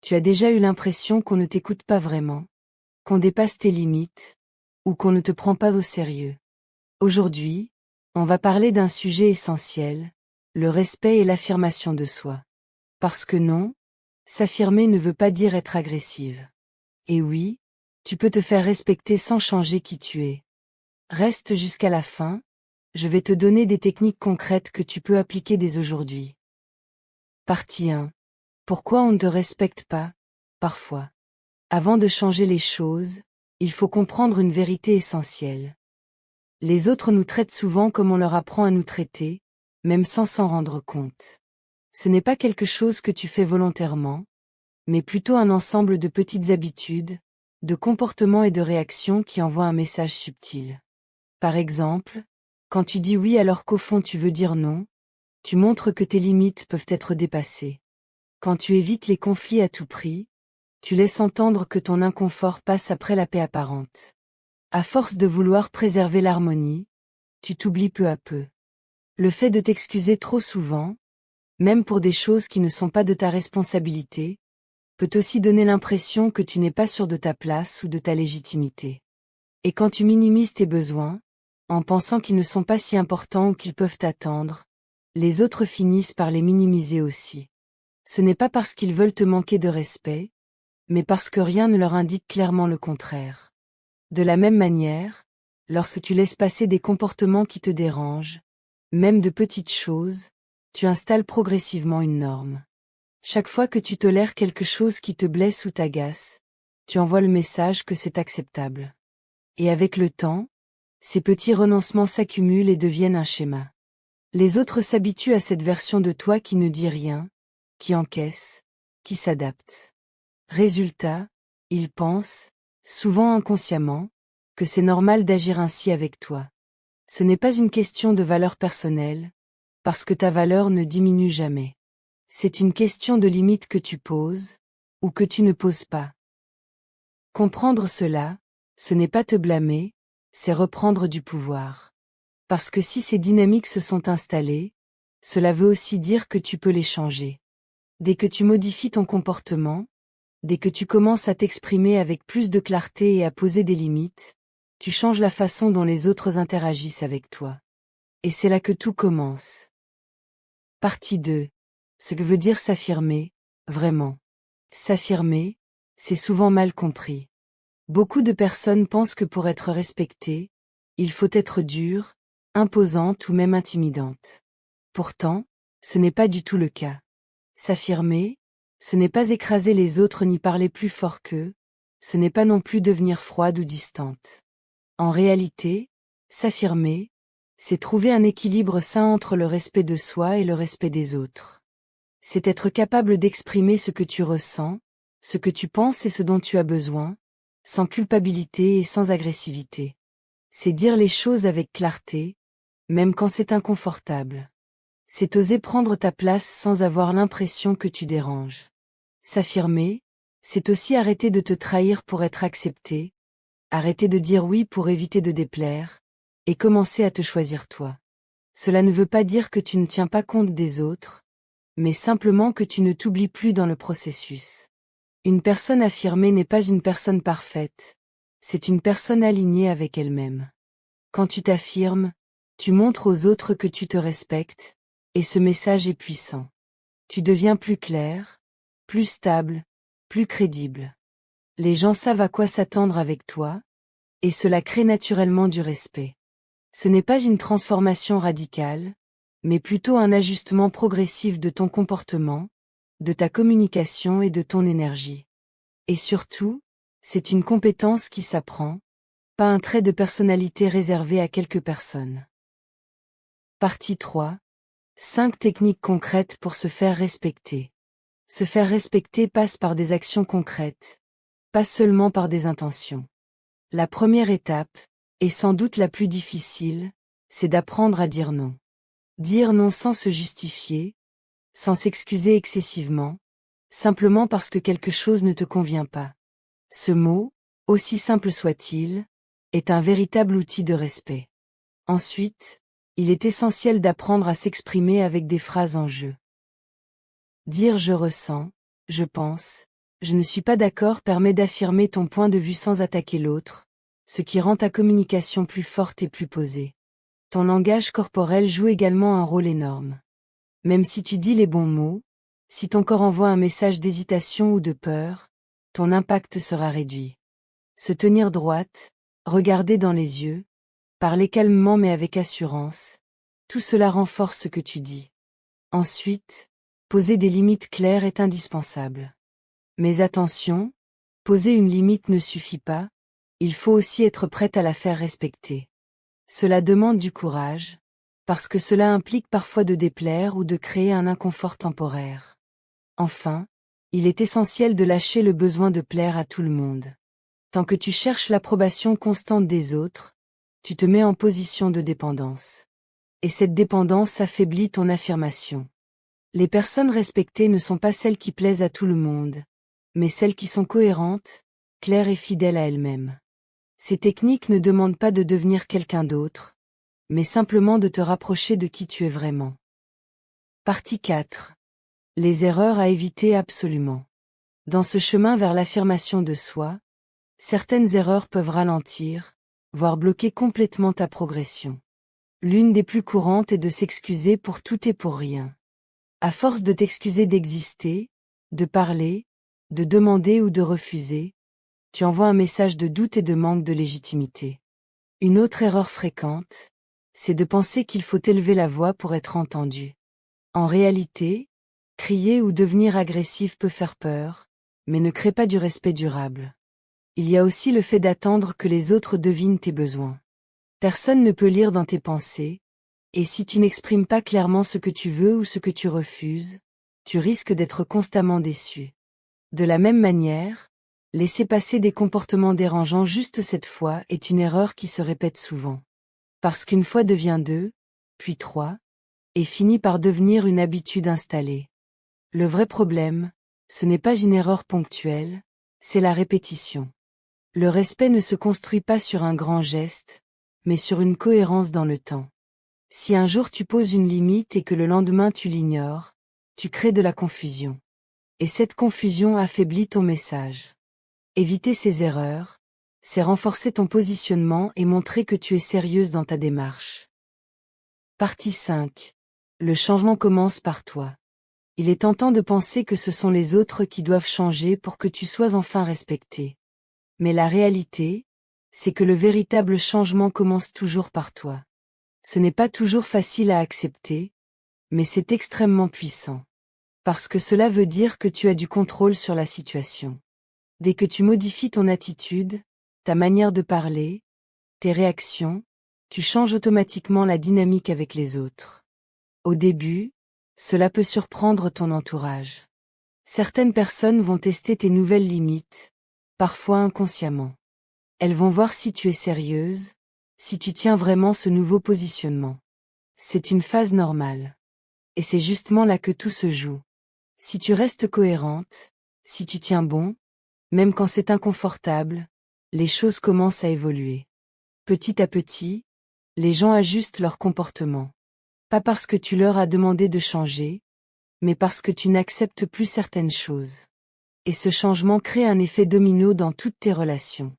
Tu as déjà eu l'impression qu'on ne t'écoute pas vraiment, qu'on dépasse tes limites, ou qu'on ne te prend pas au sérieux. Aujourd'hui, on va parler d'un sujet essentiel, le respect et l'affirmation de soi. Parce que non, s'affirmer ne veut pas dire être agressive. Et oui, tu peux te faire respecter sans changer qui tu es. Reste jusqu'à la fin, je vais te donner des techniques concrètes que tu peux appliquer dès aujourd'hui. Partie 1. Pourquoi on ne te respecte pas, parfois? Avant de changer les choses, il faut comprendre une vérité essentielle. Les autres nous traitent souvent comme on leur apprend à nous traiter, même sans s'en rendre compte. Ce n'est pas quelque chose que tu fais volontairement, mais plutôt un ensemble de petites habitudes, de comportements et de réactions qui envoient un message subtil. Par exemple, quand tu dis oui alors qu'au fond tu veux dire non, tu montres que tes limites peuvent être dépassées. Quand tu évites les conflits à tout prix, tu laisses entendre que ton inconfort passe après la paix apparente. À force de vouloir préserver l'harmonie, tu t'oublies peu à peu. Le fait de t'excuser trop souvent, même pour des choses qui ne sont pas de ta responsabilité, peut aussi donner l'impression que tu n'es pas sûr de ta place ou de ta légitimité. Et quand tu minimises tes besoins, en pensant qu'ils ne sont pas si importants ou qu'ils peuvent t'attendre, les autres finissent par les minimiser aussi. Ce n'est pas parce qu'ils veulent te manquer de respect, mais parce que rien ne leur indique clairement le contraire. De la même manière, lorsque tu laisses passer des comportements qui te dérangent, même de petites choses, tu installes progressivement une norme. Chaque fois que tu tolères quelque chose qui te blesse ou t'agace, tu envoies le message que c'est acceptable. Et avec le temps, ces petits renoncements s'accumulent et deviennent un schéma. Les autres s'habituent à cette version de toi qui ne dit rien, qui encaisse, qui s'adapte. Résultat, ils pensent, souvent inconsciemment, que c'est normal d'agir ainsi avec toi. Ce n'est pas une question de valeur personnelle, parce que ta valeur ne diminue jamais. C'est une question de limite que tu poses, ou que tu ne poses pas. Comprendre cela, ce n'est pas te blâmer, c'est reprendre du pouvoir. Parce que si ces dynamiques se sont installées, cela veut aussi dire que tu peux les changer. Dès que tu modifies ton comportement, dès que tu commences à t'exprimer avec plus de clarté et à poser des limites, tu changes la façon dont les autres interagissent avec toi. Et c'est là que tout commence. Partie 2. Ce que veut dire s'affirmer, vraiment. S'affirmer, c'est souvent mal compris. Beaucoup de personnes pensent que pour être respectée, il faut être dure, imposante ou même intimidante. Pourtant, ce n'est pas du tout le cas. S'affirmer, ce n'est pas écraser les autres ni parler plus fort qu'eux, ce n'est pas non plus devenir froide ou distante. En réalité, s'affirmer, c'est trouver un équilibre sain entre le respect de soi et le respect des autres. C'est être capable d'exprimer ce que tu ressens, ce que tu penses et ce dont tu as besoin, sans culpabilité et sans agressivité. C'est dire les choses avec clarté, même quand c'est inconfortable. C'est oser prendre ta place sans avoir l'impression que tu déranges. S'affirmer, c'est aussi arrêter de te trahir pour être accepté, arrêter de dire oui pour éviter de déplaire, et commencer à te choisir toi. Cela ne veut pas dire que tu ne tiens pas compte des autres, mais simplement que tu ne t'oublies plus dans le processus. Une personne affirmée n'est pas une personne parfaite, c'est une personne alignée avec elle-même. Quand tu t'affirmes, tu montres aux autres que tu te respectes, et ce message est puissant. Tu deviens plus clair, plus stable, plus crédible. Les gens savent à quoi s'attendre avec toi, et cela crée naturellement du respect. Ce n'est pas une transformation radicale, mais plutôt un ajustement progressif de ton comportement, de ta communication et de ton énergie. Et surtout, c'est une compétence qui s'apprend, pas un trait de personnalité réservé à quelques personnes. Partie 3. 5 techniques concrètes pour se faire respecter. Se faire respecter passe par des actions concrètes, pas seulement par des intentions. La première étape, et sans doute la plus difficile, c'est d'apprendre à dire non. Dire non sans se justifier, sans s'excuser excessivement, simplement parce que quelque chose ne te convient pas. Ce mot, aussi simple soit-il, est un véritable outil de respect. Ensuite, il est essentiel d'apprendre à s'exprimer avec des phrases en jeu. Dire je ressens, je pense, Je ne suis pas d'accord permet d'affirmer ton point de vue sans attaquer l'autre, ce qui rend ta communication plus forte et plus posée. Ton langage corporel joue également un rôle énorme. Même si tu dis les bons mots, si ton corps envoie un message d'hésitation ou de peur, ton impact sera réduit. Se tenir droite, regarder dans les yeux, parler calmement mais avec assurance, tout cela renforce ce que tu dis. Ensuite, poser des limites claires est indispensable. Mais attention, poser une limite ne suffit pas, il faut aussi être prête à la faire respecter. Cela demande du courage, parce que cela implique parfois de déplaire ou de créer un inconfort temporaire. Enfin, il est essentiel de lâcher le besoin de plaire à tout le monde. Tant que tu cherches l'approbation constante des autres, tu te mets en position de dépendance. Et cette dépendance affaiblit ton affirmation. Les personnes respectées ne sont pas celles qui plaisent à tout le monde, mais celles qui sont cohérentes, claires et fidèles à elles-mêmes. Ces techniques ne demandent pas de devenir quelqu'un d'autre, mais simplement de te rapprocher de qui tu es vraiment. Partie 4. Les erreurs à éviter absolument. Dans ce chemin vers l'affirmation de soi, certaines erreurs peuvent ralentir, voire bloquer complètement ta progression. L'une des plus courantes est de s'excuser pour tout et pour rien. À force de t'excuser d'exister, de parler, de demander ou de refuser, tu envoies un message de doute et de manque de légitimité. Une autre erreur fréquente, c'est de penser qu'il faut élever la voix pour être entendu. En réalité, crier ou devenir agressif peut faire peur, mais ne crée pas du respect durable. Il y a aussi le fait d'attendre que les autres devinent tes besoins. Personne ne peut lire dans tes pensées, et si tu n'exprimes pas clairement ce que tu veux ou ce que tu refuses, tu risques d'être constamment déçu. De la même manière, laisser passer des comportements dérangeants juste cette fois est une erreur qui se répète souvent. Parce qu'une fois devient deux, puis trois, et finit par devenir une habitude installée. Le vrai problème, ce n'est pas une erreur ponctuelle, c'est la répétition. Le respect ne se construit pas sur un grand geste, mais sur une cohérence dans le temps. Si un jour tu poses une limite et que le lendemain tu l'ignores, tu crées de la confusion. Et cette confusion affaiblit ton message. Éviter ces erreurs, c'est renforcer ton positionnement et montrer que tu es sérieuse dans ta démarche. Partie 5. Le changement commence par toi. Il est tentant de penser que ce sont les autres qui doivent changer pour que tu sois enfin respecté. Mais la réalité, c'est que le véritable changement commence toujours par toi. Ce n'est pas toujours facile à accepter, mais c'est extrêmement puissant. Parce que cela veut dire que tu as du contrôle sur la situation. Dès que tu modifies ton attitude, ta manière de parler, tes réactions, tu changes automatiquement la dynamique avec les autres. Au début, cela peut surprendre ton entourage. Certaines personnes vont tester tes nouvelles limites, parfois inconsciemment. Elles vont voir si tu es sérieuse, si tu tiens vraiment ce nouveau positionnement. C'est une phase normale. Et c'est justement là que tout se joue. Si tu restes cohérente, si tu tiens bon, même quand c'est inconfortable, les choses commencent à évoluer. Petit à petit, les gens ajustent leur comportement. Pas parce que tu leur as demandé de changer, mais parce que tu n'acceptes plus certaines choses. Et ce changement crée un effet domino dans toutes tes relations.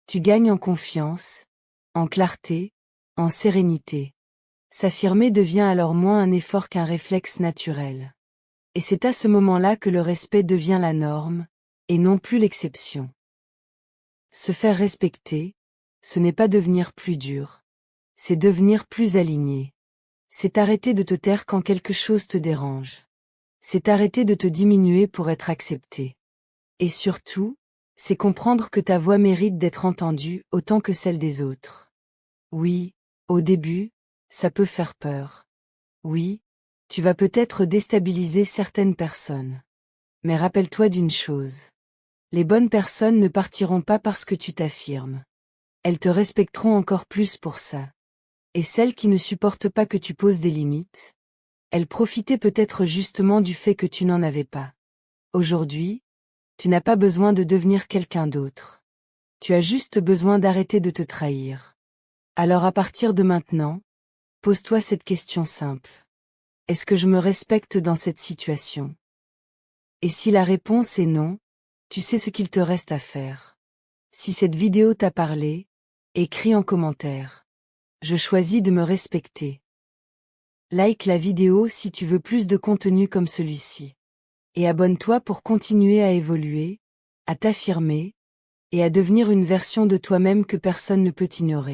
Tu gagnes en confiance, en clarté, en sérénité. S'affirmer devient alors moins un effort qu'un réflexe naturel. Et c'est à ce moment-là que le respect devient la norme, et non plus l'exception. Se faire respecter, ce n'est pas devenir plus dur. C'est devenir plus aligné. C'est arrêter de te taire quand quelque chose te dérange. C'est arrêter de te diminuer pour être accepté. Et surtout, c'est comprendre que ta voix mérite d'être entendue autant que celle des autres. Oui, au début, ça peut faire peur. Oui, tu vas peut-être déstabiliser certaines personnes. Mais rappelle-toi d'une chose. Les bonnes personnes ne partiront pas parce que tu t'affirmes. Elles te respecteront encore plus pour ça. Et celles qui ne supportent pas que tu poses des limites, elles profitaient peut-être justement du fait que tu n'en avais pas. Aujourd'hui, tu n'as pas besoin de devenir quelqu'un d'autre. Tu as juste besoin d'arrêter de te trahir. Alors à partir de maintenant, pose-toi cette question simple. Est-ce que je me respecte dans cette situation? Et si la réponse est non, Tu sais ce qu'il te reste à faire. Si cette vidéo t'a parlé, écris en commentaire. Je choisis de me respecter. Like la vidéo si tu veux plus de contenu comme celui-ci. Et abonne-toi pour continuer à évoluer, à t'affirmer, et à devenir une version de toi-même que personne ne peut ignorer.